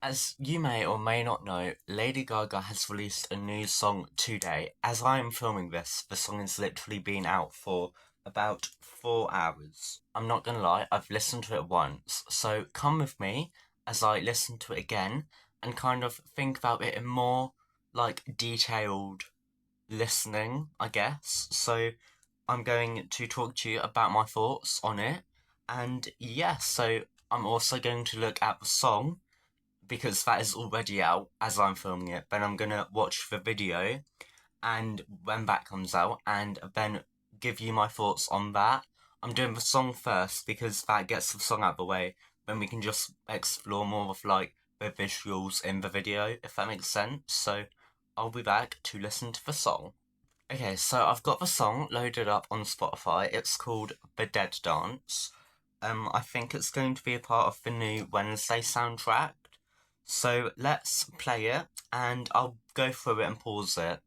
As you may or may not know, Lady Gaga has released a new song today. As I am filming this, the song has literally been out for about 4 hours. I'm not gonna lie, I've listened to it once, so come with me as I listen to it again and kind of think about it in more, detailed listening, I guess. So I'm going to talk to you about my thoughts on it, and yes, so I'm also going to look at the song because that is already out as I'm filming it. Then I'm gonna watch the video and when that comes out and then give you my thoughts on that. I'm doing the song first because that gets the song out of the way. Then we can just explore more of the visuals in the video, if that makes sense. So I'll be back to listen to the song. Okay, so I've got the song loaded up on Spotify. It's called The Dead Dance. I think it's going to be a part of the new Wednesday soundtrack. So let's play it, and I'll go through it and pause it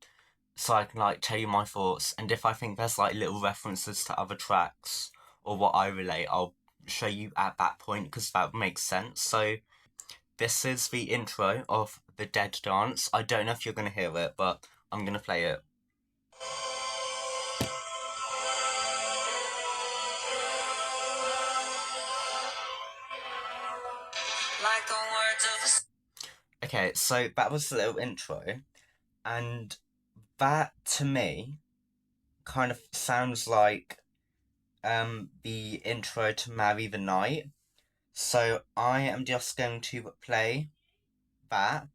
so I can tell you my thoughts. And if I think there's little references to other tracks or what I relate, I'll show you at that point because that makes sense. So this is the intro of The Dead Dance. I don't know if you're gonna hear it, but I'm gonna play it. Like the words of the... Okay, so that was the little intro, and that to me kind of sounds like the intro to Marry the Night. So I am just going to play that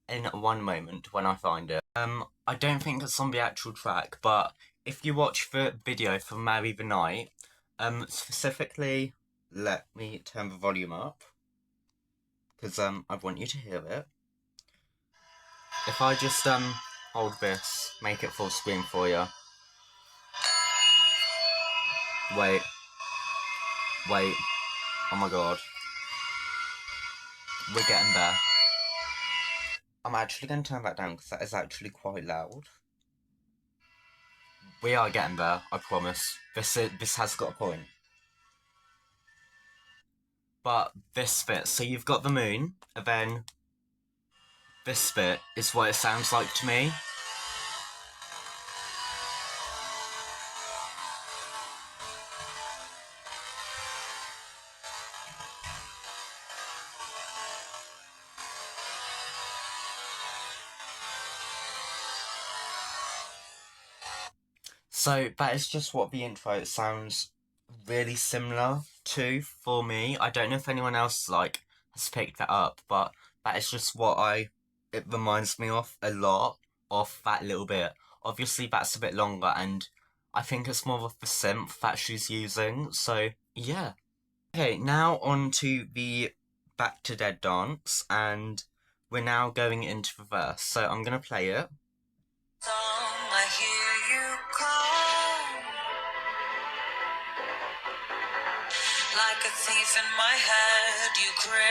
in one moment when I find it. I don't think it's on the actual track, but if you watch the video for Marry the Night, specifically, let me turn the volume up because I want you to hear it. If I just hold this, make it full screen for you. Wait. Oh my god. We're getting there. I'm actually going to turn that down because that is actually quite loud. We are getting there, I promise. This has got a point. But this bit, so you've got the moon, and then this bit is what it sounds like to me. So that is just what the intro sounds really similar to for me. I don't know if anyone else has picked that up, but that is just what it reminds me of a lot of that little bit. Obviously that's a bit longer and I think it's more of the synth that she's using, so yeah. Okay, now on to the Back to Dead dance, and we're now going into the verse, so I'm gonna play it. I hear you call, like a thief in my head, you criminal,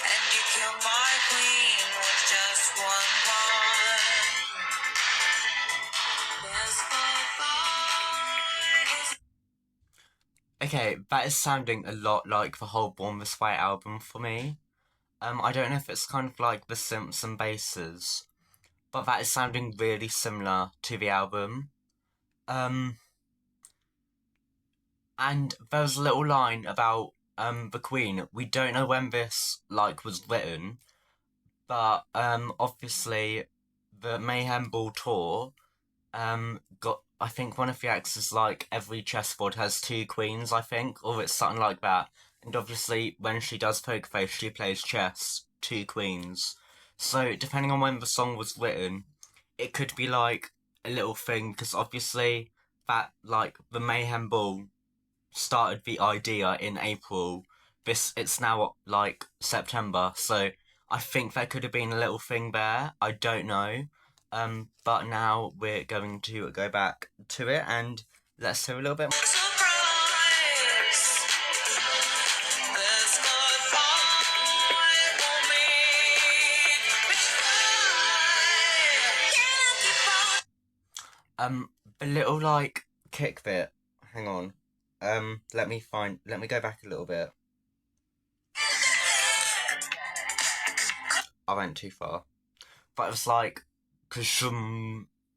and you killed my queen with just one punch. Okay, that is sounding a lot like the whole Born This Way album for me. I don't know if it's kind of like the Simpson basses, but that is sounding really similar to the album. And there's a little line about the Queen. We don't know when this was written, but obviously the Mayhem Ball tour got, I think one of the acts is every chessboard has two queens, I think, or it's something like that. And obviously when she does Poker Face, she plays chess, two queens. So depending on when the song was written, it could be a little thing, because obviously that the Mayhem Ball started the idea in April. It's now September, so I think there could have been a little thing there. I don't know. But now we're going to go back to it and let's hear a little bit more. The little kick bit. Hang on. Let me go back a little bit. I went too far. But it was like,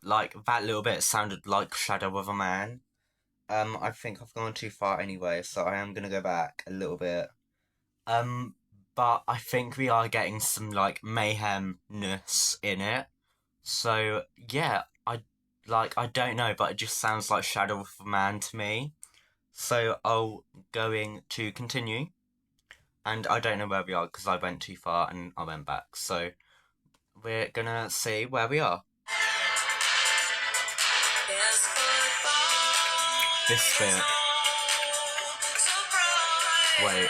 like that little bit sounded like Shadow of a Man. I think I've gone too far anyway, so I am gonna go back a little bit. Um, but I think we are getting some like mayhemness in it. So yeah, I don't know, but it just sounds like Shadow of a Man to me. So I'm going to continue, and I don't know where we are because I went too far and I went back. So we're gonna see where we are. This bit. Wait.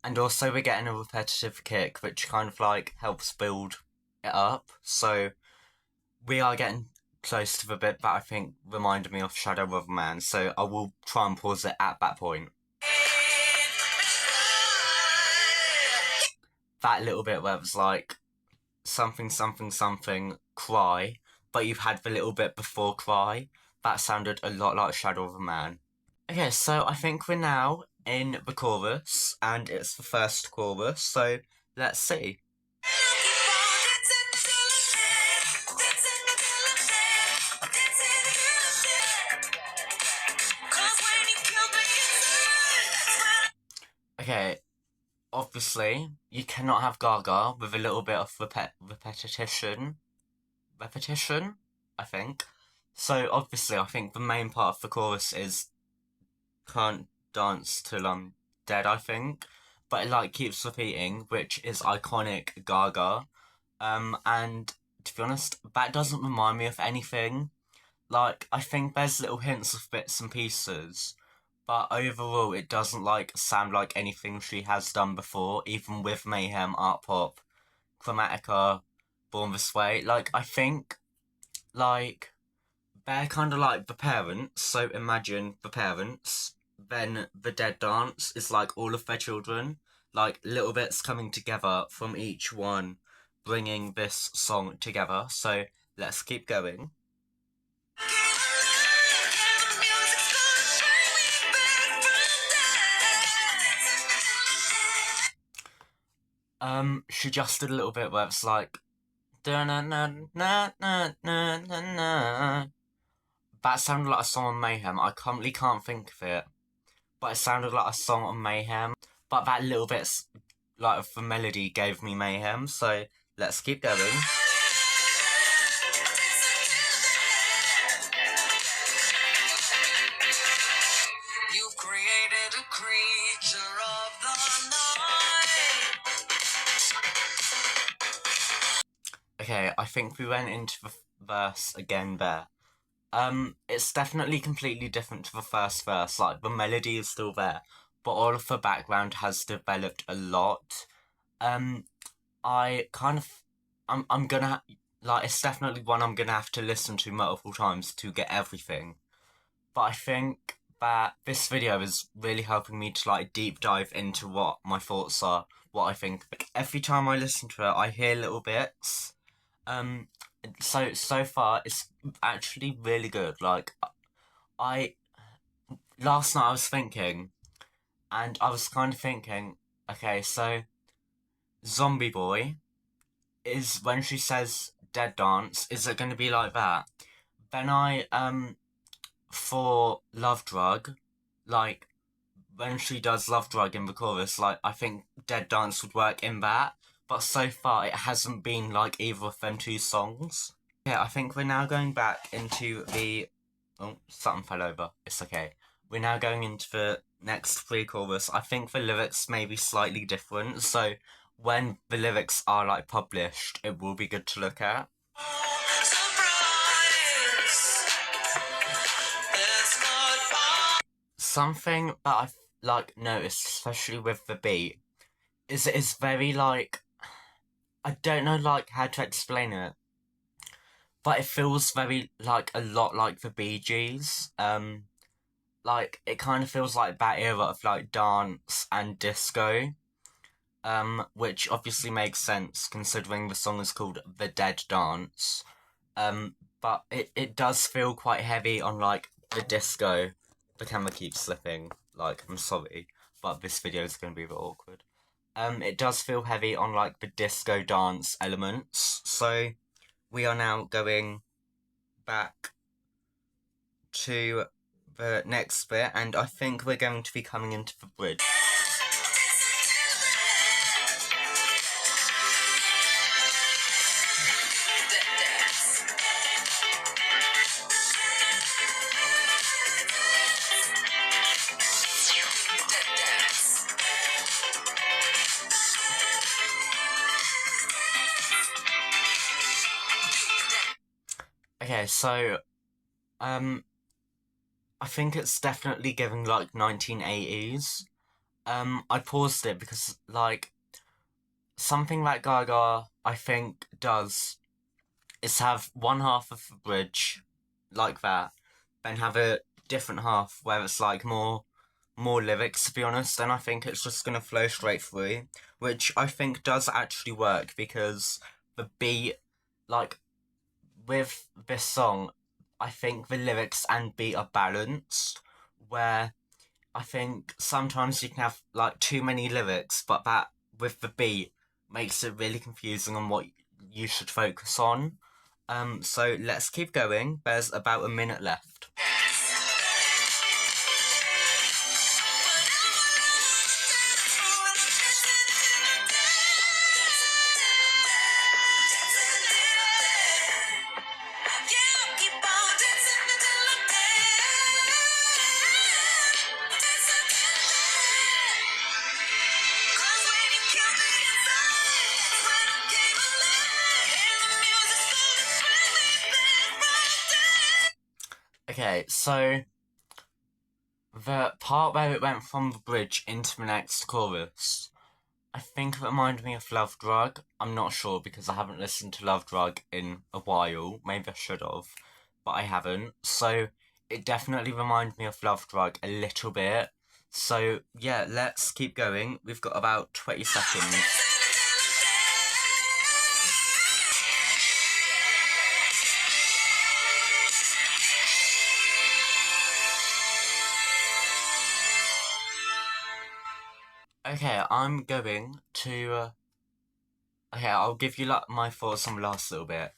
And also we're getting a repetitive kick, which kind of like helps build it up. So we are getting close to the bit that I think reminded me of Shadow of a Man. So I will try and pause it at that point. That little bit where it was like something, something, something, cry, but you've had the little bit before cry. That sounded a lot like Shadow of a Man. Okay, so I think we're now in the chorus, and it's the first chorus, so let's see. Okay, obviously, you cannot have Gaga with a little bit of repetition, I think. So obviously, I think the main part of the chorus is "Can't dance till I'm dead," I think, but it like keeps repeating, which is iconic Gaga. And to be honest, that doesn't remind me of anything. Like, I think there's little hints of bits and pieces, but overall, it doesn't like sound like anything she has done before, even with Mayhem, Art Pop, Chromatica, Born This Way. Like, I think, like, they're kind of like the parents, so imagine the parents, then the Dead Dance is like all of their children, like little bits coming together from each one, bringing this song together. So let's keep going. She just did a little bit where it's like, da na na na na na na na. That sounded like a song on Mayhem. I currently can't think of it, but it sounded like a song on Mayhem. But that little bit, like, of the melody gave me Mayhem. So let's keep going. You've created a creature of the night. Okay, I think we went into the verse again there. It's definitely completely different to the first verse. Like, the melody is still there, but all of the background has developed a lot. I kind of, I'm gonna, like, it's definitely one I'm gonna have to listen to multiple times to get everything. But I think that this video is really helping me to, like, deep dive into what my thoughts are, what I think. Like, every time I listen to it, I hear little bits. So far, it's actually really good. Like, last night I was thinking, and I was kind of thinking, okay, so Zombie Boy is when she says Dead Dance, is it going to be like that? Then for Love Drug, like, when she does Love Drug in the chorus, like, I think Dead Dance would work in that. But so far, it hasn't been like either of them two songs. Yeah, I think we're now going back into the... Oh, something fell over. It's okay. We're now going into the next pre-chorus. I think the lyrics may be slightly different, so when the lyrics are, like, published, it will be good to look at. Something that I've, like, noticed, especially with the beat, is it is very, like... I don't know, like, how to explain it, but it feels very, like, a lot like the Bee Gees. Like, it kind of feels like that era of, like, dance and disco, which obviously makes sense considering the song is called The Dead Dance. But it does feel quite heavy on, like, the disco. The camera keeps slipping, like, I'm sorry. but this video is going to be a bit awkward. It does feel heavy on like the disco dance elements, so we are now going back to the next bit, and I think we're going to be coming into the bridge. Okay, so, I think it's definitely giving like 1980s. I paused it because, like, something like Gaga, I think, does is have one half of the bridge like that, then have a different half where it's like more lyrics, to be honest, and I think it's just gonna flow straight through, which I think does actually work because the beat, like, with this song, I think the lyrics and beat are balanced, where I think sometimes you can have like too many lyrics, but that with the beat makes it really confusing on what you should focus on. So let's keep going. There's about a minute left. Okay, so the part where it went from the bridge into the next chorus, I think it reminded me of Love Drug. I'm not sure because I haven't listened to Love Drug in a while. Maybe I should have, but I haven't. So it definitely reminded me of Love Drug a little bit. So yeah, let's keep going. We've got about 20 seconds. Okay, I'm going to. Okay, I'll give you like my thoughts on the last little bit.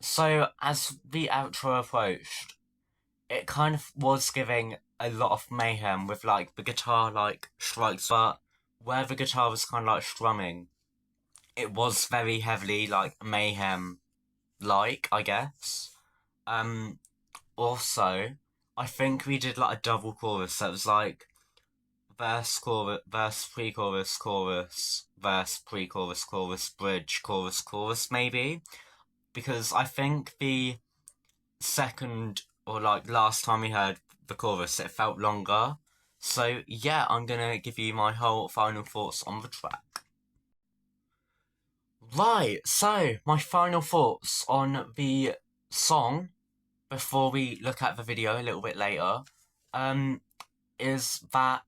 So as the outro approached, it kind of was giving a lot of mayhem with like the guitar like strikes, but where the guitar was kind of like strumming, it was very heavily like mayhem like, I guess. Also, I think we did like a double chorus, so it was like verse, chorus, verse, pre-chorus, chorus, verse, pre-chorus, chorus, bridge, chorus, chorus, maybe. Because I think the second or like last time we heard the chorus, it felt longer. So yeah, I'm gonna give you my whole final thoughts on the track. Right, so my final thoughts on the song before we look at the video a little bit later, is that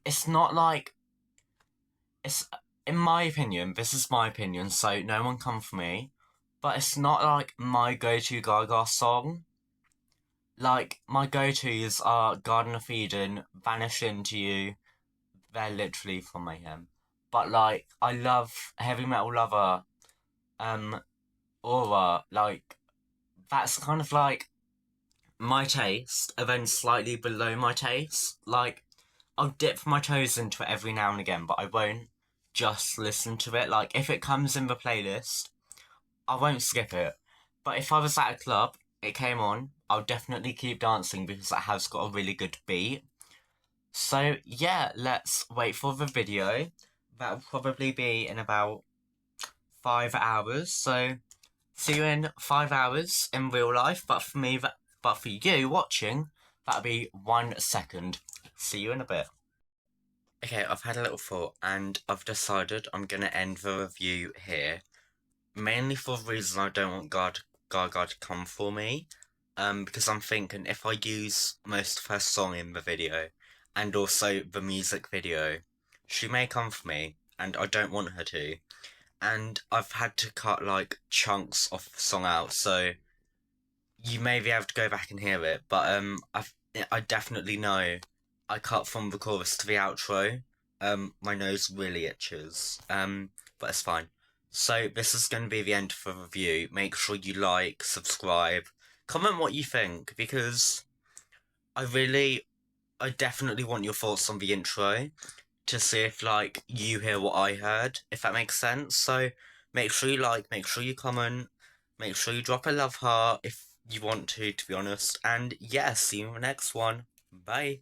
it's not like it's in my opinion, this is my opinion, so no one come for me, but it's not like my go-to Gaga song. Like, my go-tos are Garden of Eden, Vanish Into You, they're literally from Mayhem. But like, I love Heavy Metal Lover, Aura, like, that's kind of like my taste, and then slightly below my taste. Like, I'll dip my toes into it every now and again, but I won't just listen to it. Like, if it comes in the playlist, I won't skip it. But if I was at a club, it came on, I'll definitely keep dancing because it has got a really good beat. So, yeah, let's wait for the video. That'll probably be in about 5 hours. So, see you in 5 hours in real life. But for me, but for you watching, that'll be 1 second. See you in a bit. Okay, I've had a little thought and I've decided I'm going to end the review here. Mainly for the reason I don't want Gaga to come for me. Because I'm thinking if I use most of her song in the video, and also the music video, she may come for me, and I don't want her to. And I've had to cut like chunks of the song out, so you may be able to go back and hear it, but I definitely know I cut from the chorus to the outro. My nose really itches. But it's fine. So this is going to be the end of the review. Make sure you like, subscribe, comment what you think, because I I definitely want your thoughts on the intro to see if like you hear what I heard, if that makes sense. So make sure you like, make sure you comment, make sure you drop a love heart if you want to be honest. And yeah, see you in the next one. Bye.